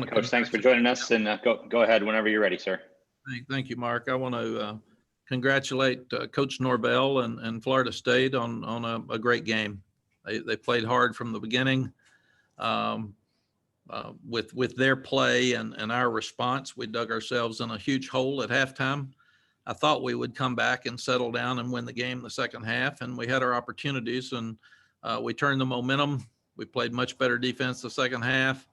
right, Coach, thanks for joining us, and go ahead whenever you're ready, sir. Thank you, Mark. I want to congratulate Coach Norvell and Florida State on a great game. They played hard from the beginning. With their play and our response, we dug ourselves in a huge hole at halftime. I thought we would come back and settle down and win the game the second half, and we had our opportunities, and we turned the momentum. We played much better defense the second half.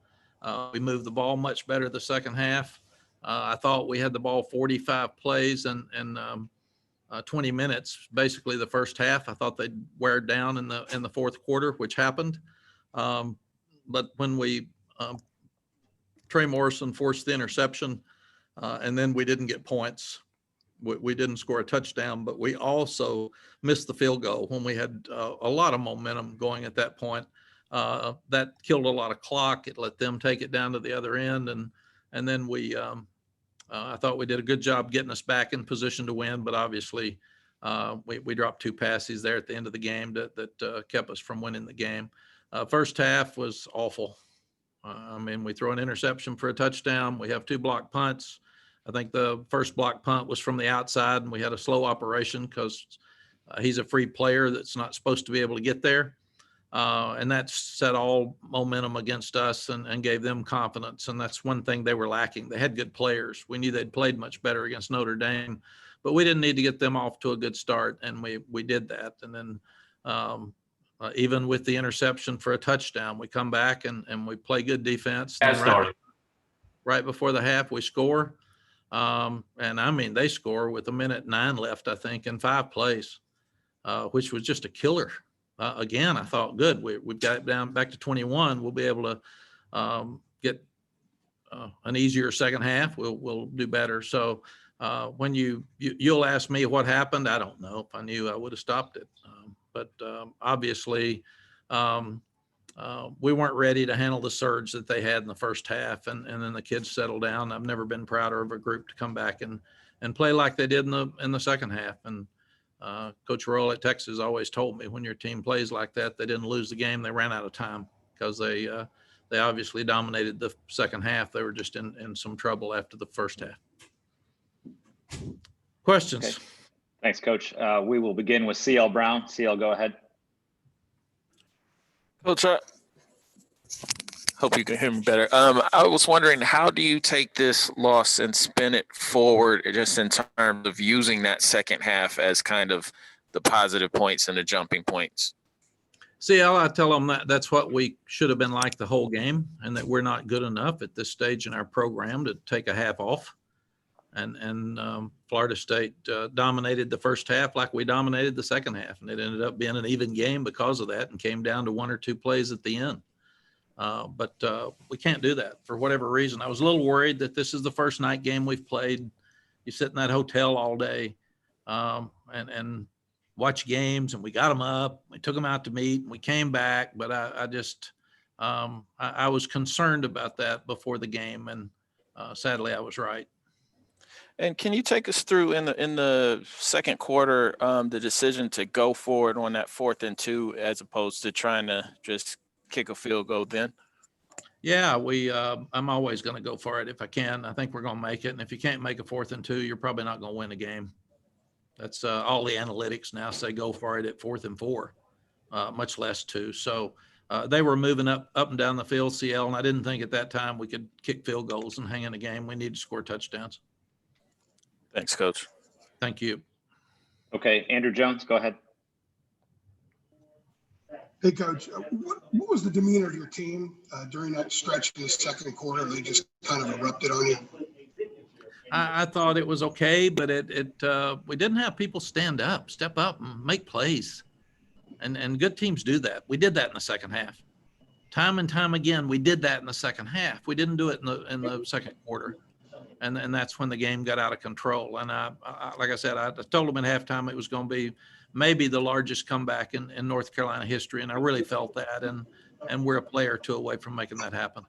We moved the ball much better the second half. I thought we had the ball 45 plays and 20 minutes, basically the first half. I thought they'd wear it down in the fourth quarter, which happened. But when Trey Morrison forced the interception, and then we didn't get points. We didn't score a touchdown, but we also missed the field goal when we had a lot of momentum going at that point. That killed a lot of clock. It let them take it down to the other end. And then I thought we did a good job getting us back in position to win, but obviously we dropped 2 passes there at the end of the game that kept us from winning the game. First half was awful. We throw an interception for a touchdown. We have 2 blocked punts. I think the first block punt was from the outside, and we had a slow operation because he's a free player that's not supposed to be able to get there. And that set all momentum against us and gave them confidence. And that's one thing they were lacking. They had good players. We knew they'd played much better against Notre Dame, but we didn't need to get them off to a good start, and we did that. And then even with the interception for a touchdown, we come back and we play good defense. Right before the half, we score. And they score with 1:09 left, I think, in 5 plays, which was just a killer. Again, I thought, good, we've got it down back to 21. We'll be able to get an easier second half. We'll do better. So when you'll ask me what happened, I don't know. If I knew, I would have stopped it. But obviously, we weren't ready to handle the surge that they had in the first half, and then the kids settled down. I've never been prouder of a group to come back and play like they did in the second half. And Coach Royal at Texas always told me, when your team plays like that, they didn't lose the game. They ran out of time because they obviously dominated the second half. They were just in some trouble after the first half. Questions? Okay. Thanks, Coach. We will begin with CL Brown. CL, go ahead. Coach, hope you can hear me better. I was wondering, how do you take this loss and spin it forward, just in terms of using that second half as kind of the positive points and the jumping points? CL, I tell them that's what we should have been like the whole game, and that we're not good enough at this stage in our program to take a half off. And Florida State dominated the first half like we dominated the second half, and it ended up being an even game because of that, and came down to 1 or 2 plays at the end. But we can't do that for whatever reason. I was a little worried that this is the first night game we've played. You sit in that hotel all day and watch games, and we got them up. We took them out to meet, and we came back. But I was concerned about that before the game, and sadly I was right. And can you take us through in the second quarter the decision to go forward on that 4th and 2 as opposed to trying to just kick a field goal then? Yeah, I'm always going to go for it if I can. I think we're going to make it. And if you can't make a 4th and 2, you're probably not going to win a game. That's all the analytics now say go for it at 4th and 4, much less 2. So they were moving up and down the field, CL, and I didn't think at that time we could kick field goals and hang in a game. We need to score touchdowns. Thanks, Coach. Thank you. Okay, Andrew Jones, go ahead. Hey, Coach, what was the demeanor of your team during that stretch in the second quarter? They just kind of erupted on you. I thought it was okay, but we didn't have people step up and make plays. And good teams do that. We did that in the second half. Time and time again, we did that in the second half. We didn't do it in the second quarter. And that's when the game got out of control. And I like I said, I told them at halftime it was going to be maybe the largest comeback in North Carolina history. And I really felt that. And we're a play or 2 away from making that happen.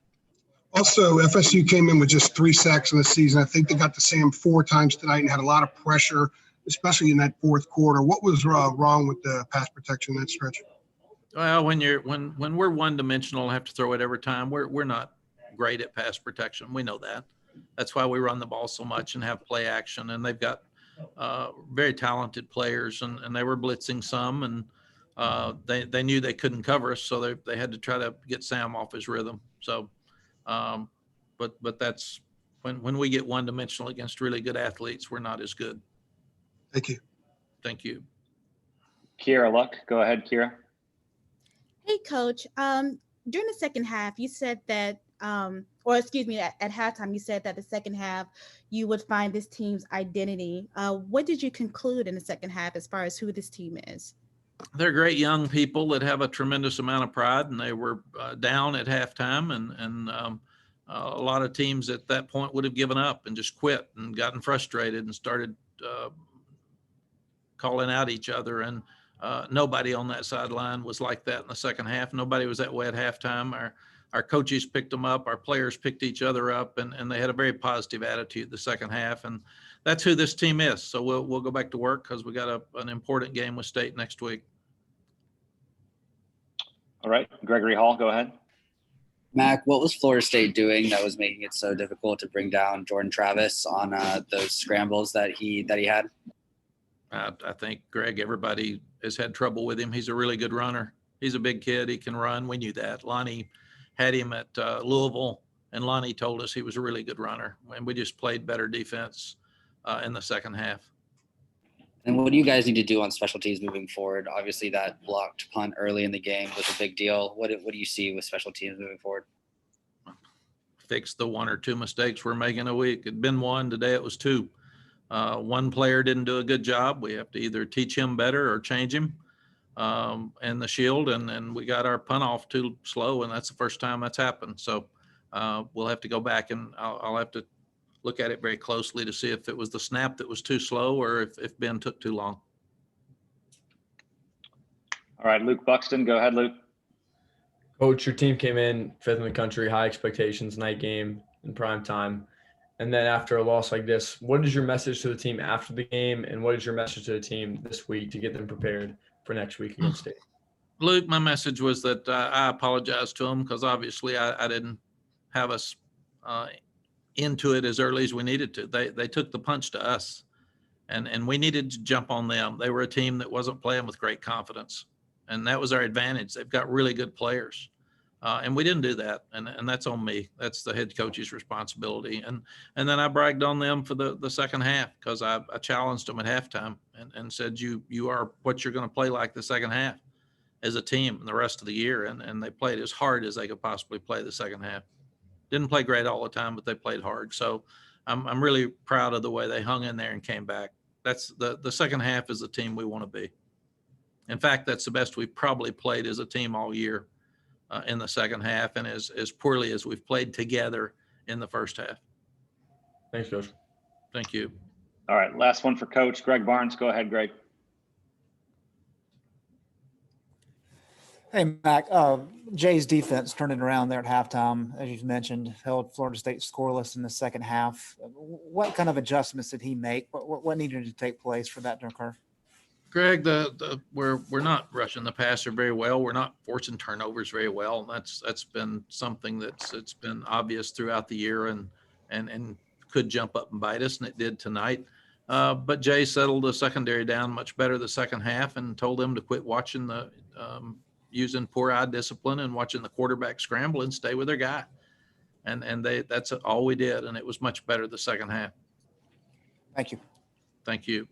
Also, FSU came in with just 3 sacks in the season. I think they got to Sam 4 times tonight and had a lot of pressure, especially in that fourth quarter. What was wrong with the pass protection in that stretch? Well, when we're one-dimensional, have to throw it every time. We're not great at pass protection. We know that. That's why we run the ball so much and have play action. And they've got very talented players, and they were blitzing some, and they knew they couldn't cover us, so they had to try to get Sam off his rhythm. So, but that's when we get one-dimensional against really good athletes, we're not as good. Thank you. Thank you. Kira Luck, go ahead, Kira. Hey, Coach. During the second half, you said that, or excuse me, at halftime, you said that the second half you would find this team's identity. What did you conclude in the second half as far as who this team is? They're great young people that have a tremendous amount of pride, and they were down at halftime, and a lot of teams at that point would have given up and just quit and gotten frustrated and started calling out each other. And nobody on that sideline was like that in the second half. Nobody was that way at halftime. Our coaches picked them up. Our players picked each other up, and they had a very positive attitude the second half. And that's who this team is. So we'll go back to work because we got an important game with State next week. All right, Gregory Hall, go ahead. Mack, what was Florida State doing that was making it so difficult to bring down Jordan Travis on those scrambles that he had? I think, Greg, everybody has had trouble with him. He's a really good runner. He's a big kid. He can run. We knew that. Lonnie had him at Louisville, and Lonnie told us he was a really good runner. And we just played better defense in the second half. And what do you guys need to do on special teams moving forward? Obviously, that blocked punt early in the game was a big deal. What do you see with special teams moving forward? Fix the one or two mistakes we're making a week. It'd been one. Today it was two. One player didn't do a good job. We have to either teach him better or change him. And the shield, and we got our punt off too slow, and that's the first time that's happened. So we'll have to go back, and I'll have to look at it very closely to see if it was the snap that was too slow or if Ben took too long. All right, Luke Buxton, go ahead, Luke. Coach, your team came in 5th in the country, high expectations, night game in prime time. And then after a loss like this, what is your message to the team after the game? And what is your message to the team this week to get them prepared for next week against State? Luke, my message was that I apologize to them because obviously I didn't have us into it as early as we needed to. They took the punch to us, and we needed to jump on them. They were a team that wasn't playing with great confidence, and that was our advantage. They've got really good players, and we didn't do that, and that's on me. That's the head coach's responsibility. And then I bragged on them for the second half because I challenged them at halftime and said, you are what you're going to play like the second half as a team and the rest of the year, and they played as hard as they could possibly play the second half. Didn't play great all the time, but they played hard. So I'm really proud of the way they hung in there and came back. That's the second half is the team we want to be. In fact, that's the best we've probably played as a team all year in the second half, and as poorly as we've played together in the first half. Thanks, Coach. Thank you. All right, last one for Coach. Greg Barnes, go ahead, Greg. Hey, Mac, Jay's defense turned it around there at halftime, as you've mentioned, held Florida State scoreless in the second half. What kind of adjustments did he make? What needed to take place for that to occur? Greg, we're not rushing the passer very well. We're not forcing turnovers very well. That's been something it's been obvious throughout the year and could jump up and bite us, and it did tonight. But Jay settled the secondary down much better the second half and told them to quit watching using poor eye discipline and watching the quarterback scramble and stay with their guy. And that's all we did. And it was much better the second half. Thank you. Thank you.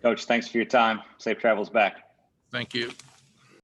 Coach, thanks for your time. Safe travels back. Thank you.